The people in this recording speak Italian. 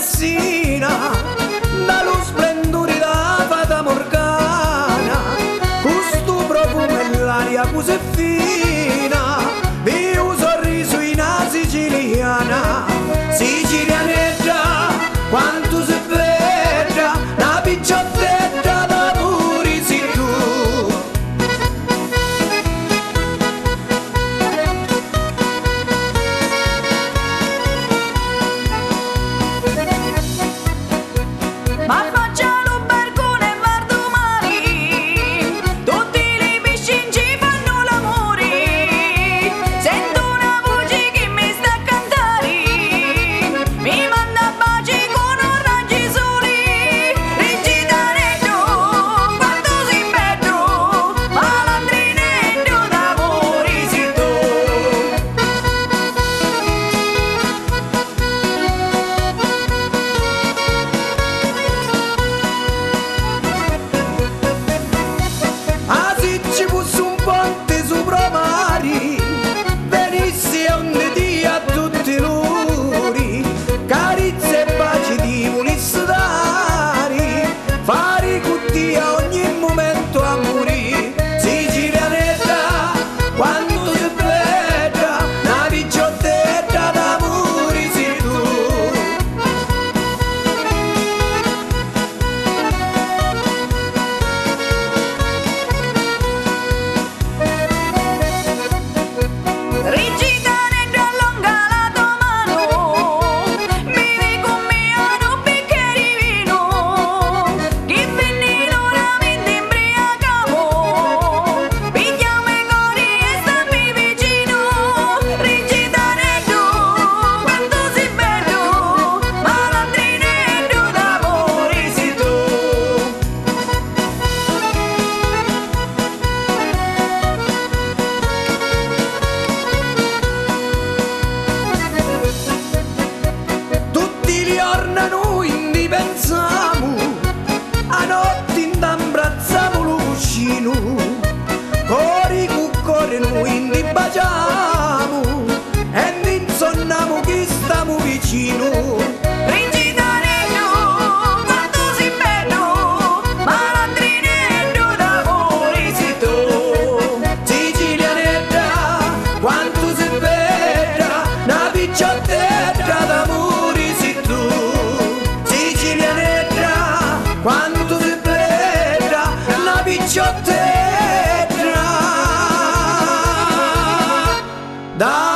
Messina, dallo splendore da fata morgana, questo profumo e l'aria così fina, vi un sorriso in una siciliana, sicilianetta, quanto si bella, una picciottetta d'amore sei tu. Ma faccia l'ubercone e Vardomani, tutti i piscini ci fanno l'amore. Sento una voce che mi sta a cantare, mi manda baci con oraggi soli. Rigidanetto, quanto sei bello, malandrinetto d'amore sei tu. Ah, se ci fosse un ponte sopra mari, venisse onde dia a tutti loro, carezze e baci ti volesse dare, fare con te a ogni momento amore, sicilianetta, quanto sei bella, una picciottetta d'amore sei tu. Rigidanetto allunga la tua mano, bevi con me ad un bicchiere di vino, che venendo veramente imbriacamo, pigliamo i cori e stammi vicino. Rigidanetto, quanto sei bello, malandrinetto d'amore sei tu. Tutti li ornano indi pensiamo, a notte ind'abbracciamo lo cuscino, cori cu cuore noi indi baciamo, e insonniamo che stiamo vicino. Rigidanetto, quanto sei bello, malandrinetto d'amore sei tu. Sicilianetta, quanto sei bella, una picciottetta d'amore sei tu. Sicilianetta, quanto sei bella, una picciottetta d'amore.